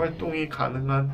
활동이 가능한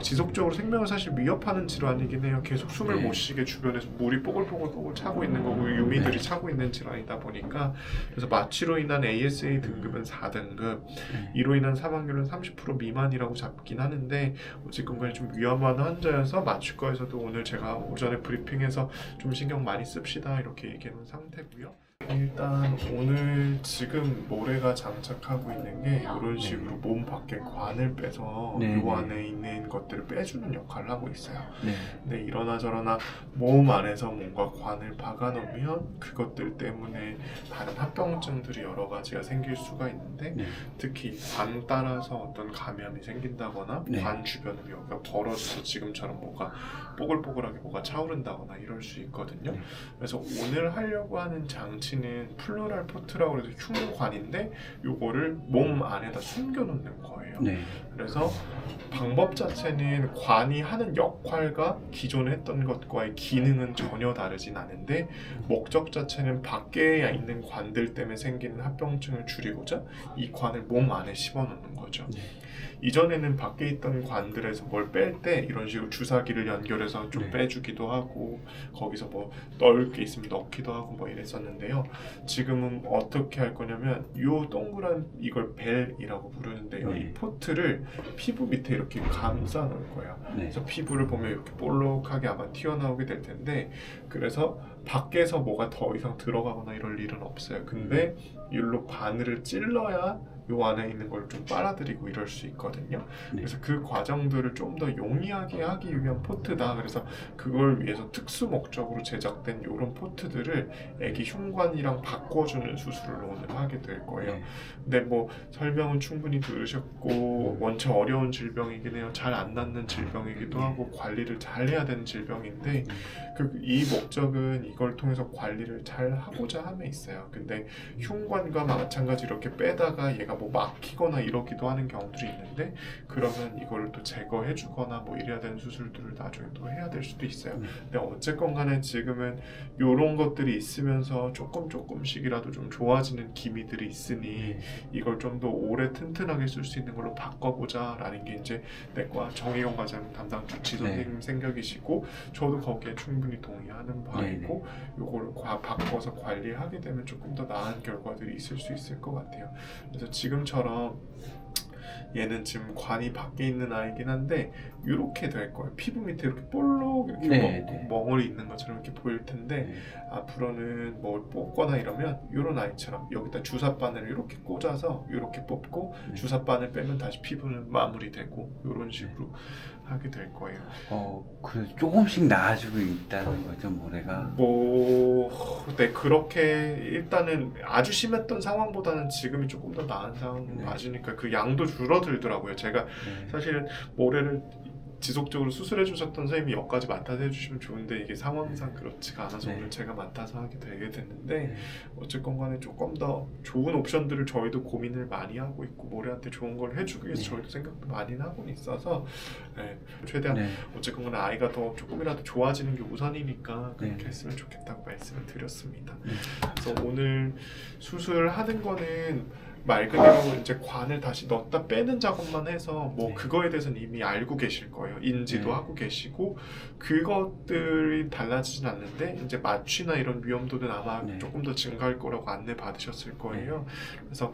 지속적으로 생명을 사실 위협하는 질환이긴 해요. 계속 숨을 네. 못 쉬게 주변에서 물이 뽀글뽀글 차고 있는 거고 유미들이 네. 차고 있는 질환이다 보니까 그래서 마취로 인한 ASA 등급은 4등급, 네. 이로 인한 사망률은 30% 미만이라고 잡긴 하는데 어쨌건 간에 좀 위험한 환자여서 마취과에서도 오늘 제가 오전에 브리핑에서 좀 신경 많이 씁시다 이렇게 얘기해 놓은 상태고요. 일단 오늘 지금 모래가 장착하고 있는 게 이런 식으로 몸 밖에 관을 빼서 네, 요 네. 안에 있는 것들을 빼주는 역할을 하고 있어요. 네. 근데 이러나 저러나 몸 안에서 뭔가 관을 박아놓으면 그것들 때문에 다른 합병증들이 여러 가지가 생길 수가 있는데 네. 특히 관 따라서 어떤 감염이 생긴다거나 네. 관 주변으로 여기가 벌어져서 지금처럼 뭐가 뽀글뽀글하게 뭐가 차오른다거나 이럴 수 있거든요. 네. 그래서 오늘 하려고 하는 장치는 플루랄 포트라고 해서 흉관인데 요거를 몸 안에다 숨겨놓는 거예요. 네. 그래서 방법 자체는 관이 하는 역할과 기존에 했던 것과의 기능은 전혀 다르진 않은데 목적 자체는 밖에 있는 관들 때문에 생기는 합병증을 줄이고자 이 관을 몸 안에 씹어놓는 거죠. 네. 이전에는 밖에 있던 관들에서 뭘 뺄 때 이런 식으로 주사기를 연결해서 좀 네. 빼주기도 하고 거기서 뭐 넣을 게 있으면 넣기도 하고 뭐 이랬었는데요. 지금은 어떻게 할 거냐면 요 동그란 이걸 벨이라고 부르는데요. 네. 이 포트를 피부 밑에 이렇게 감싸 놓을 거예요. 네. 그래서 피부를 보면 이렇게 볼록하게 아마 튀어나오게 될 텐데 그래서 밖에서 뭐가 더 이상 들어가거나 이럴 일은 없어요. 근데 일로 바늘을 찔러야 요 안에 있는 걸 좀 빨아들이고 이럴 수 있거든요. 네. 그래서 그 과정들을 좀 더 용이하게 하기 위한 포트다. 그래서 그걸 위해서 특수 목적으로 제작된 이런 포트들을 애기 흉관이랑 바꿔주는 수술을 오늘 하게 될 거예요. 네. 근데 뭐 설명은 충분히 들으셨고 원체 어려운 질병이긴 해요. 잘 안 낫는 질병이기도 하고 관리를 잘 해야 되는 질병인데 이 목적은 이걸 통해서 관리를 잘 하고자 함에 있어요. 근데 흉관과 마찬가지로 이렇게 빼다가 얘가 뭐 막히거나 이러기도 하는 경우들이 있는데 그러면 이걸 또 제거해 주거나 뭐 이래야 되는 수술들을 나중에 또 해야 될 수도 있어요. 근데 어쨌건 간에 지금은 요런 것들이 있으면서 조금씩이라도 좀 좋아지는 기미들이 있으니 이걸 좀 더 오래 튼튼하게 쓸 수 있는 걸로 바꿔보자 라는 게 이제 내과 정의용 과장 담당 주치 선생님 생각이시고 저도 거기에 충분히 동의하는 바이고 요걸 바꿔서 관리하게 되면 조금 더 나은 결과들이 있을 수 있을 것 같아요. 그래서 지금처럼 얘는 지금 관이 밖에 있는 아이긴 한데 이렇게 될 거예요. 피부 밑에 이렇게 볼록 이렇게 멍울이 있는 것처럼 이렇게 보일 텐데 앞으로는 뭘 뽑거나 이러면 이런 아이처럼 여기다 주사바늘을 이렇게 꽂아서 이렇게 뽑고 주사바늘 빼면 다시 피부는 마무리되고 이런 식으로 하게 될 거예요. 그래서 조금씩 나아지고 있다는 거죠, 모래가. 네, 그렇게 일단은 아주 심했던 상황보다는 지금이 조금 더 나은 상황인 맞으니까 그 양도 줄어들더라고요. 제가 사실은 모래를 지속적으로 수술해 주셨던 선생님이 여기까지 맡아서 해주시면 좋은데 이게 상황상 그렇지가 않아서 오늘 제가 맡아서 하게 되게 됐는데 어쨌건 간에 조금 더 좋은 옵션들을 저희도 고민을 많이 하고 있고 모래한테 좋은 걸 해주기 위해서 저희도 생각도 많이 하고 있어서 최대한 어쨌건 간에 아이가 더 조금이라도 좋아지는 게 우선이니까 그렇게 했으면 좋겠다고 말씀을 드렸습니다. 그래서 오늘 수술하는 거는 말 그대로 이제 관을 다시 넣었다 빼는 작업만 해서 뭐 그거에 대해서는 이미 알고 계실 거예요. 인지도 하고 계시고 그것들이 달라지진 않는데 이제 마취나 이런 위험도는 아마 조금 더 증가할 거라고 안내 받으셨을 거예요. 그래서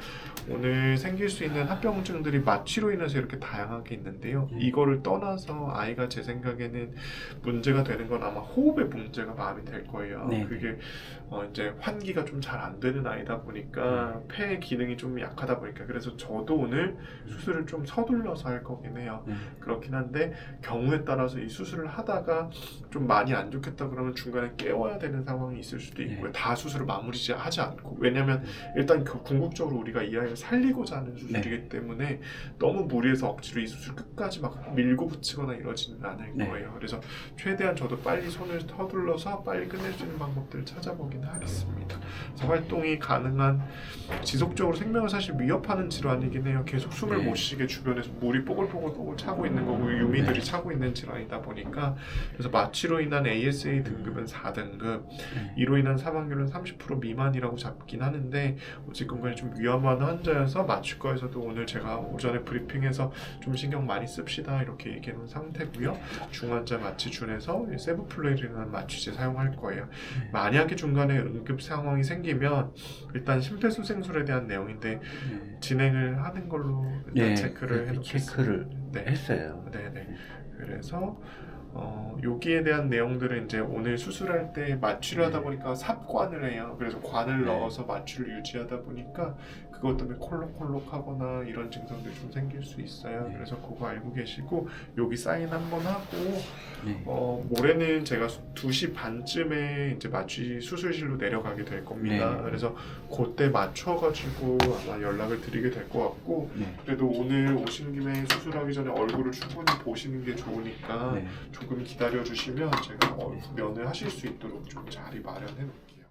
오늘 생길 수 있는 합병증들이 마취로 인해서 이렇게 다양하게 있는데요. 이거를 떠나서 아이가 제 생각에는 문제가 되는 건 아마 호흡의 문제가 마음이 될 거예요. 그게 이제 환기가 좀 잘 안 되는 아이다 보니까 폐의 기능이 좀 약하다 보니까 그래서 저도 오늘 수술을 좀 서둘러서 할 거긴 해요. 그렇긴 한데 경우에 따라서 이 수술을 하다가 좀 많이 안 좋겠다 그러면 중간에 깨워야 되는 상황이 있을 수도 있고요. 다 수술을 마무리하지 않고 왜냐면 일단 궁극적으로 우리가 이 아이를 살리고자 하는 수술이기 때문에 너무 무리해서 억지로 이 수술 끝까지 막 밀고 붙이거나 이러지는 않을 거예요. 그래서 최대한 저도 빨리 손을 서둘러서 빨리 끝낼 수 있는 방법들을 찾아보긴 하겠습니다. 그래서 활동이 가능한 지속적으로 생명을 생명을 사실 위협하는 질환이긴 해요. 계속 숨을 네. 못 쉬게 주변에서 물이 뽀글뽀글 차고 있는 거고 유미들이 네. 차고 있는 질환이다 보니까 그래서 마취로 인한 ASA 등급은 4등급, 이로 인한 사망률은 30% 미만이라고 잡긴 하는데 어쨌건 간에 좀 위험한 환자여서 마취과에서도 오늘 제가 오전에 브리핑에서 좀 신경 많이 씁시다 이렇게 얘기해 놓은 상태고요. 중환자 마취 준해서 세부플루이드라는 마취제 사용할 거예요. 만약에 중간에 응급 상황이 생기면 일단 심폐소생술에 대한 내용인데 진행을 하는 걸로 일단 네, 체크를 그렇게 해놓겠습니다. 체크를 네. 했어요. 네네. 그래서 여기에 대한 내용들은 이제 오늘 수술할 때 마취를 하다 보니까 삽관을 해요. 그래서 관을 네. 넣어서 마취를 유지하다 보니까 그것 때문에 콜록콜록하거나 이런 증상들이 좀 생길 수 있어요. 네. 그래서 그거 알고 계시고 여기 사인 한번 하고 네. 모레는 제가 2시 반쯤에 이제 마취 수술실로 내려가게 될 겁니다. 네. 그래서 그때 맞춰가지고 아마 연락을 드리게 될 것 같고 네. 그래도 오늘 오신 김에 수술하기 전에 얼굴을 충분히 보시는 게 좋으니까 네. 조금 기다려 주시면 제가 면을 하실 수 있도록 좀 자리 마련해 놓을게요.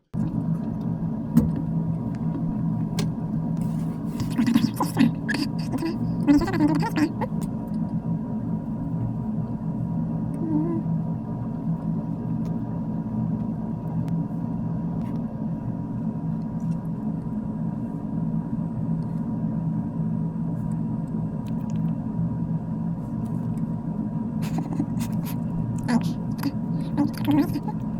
Okay.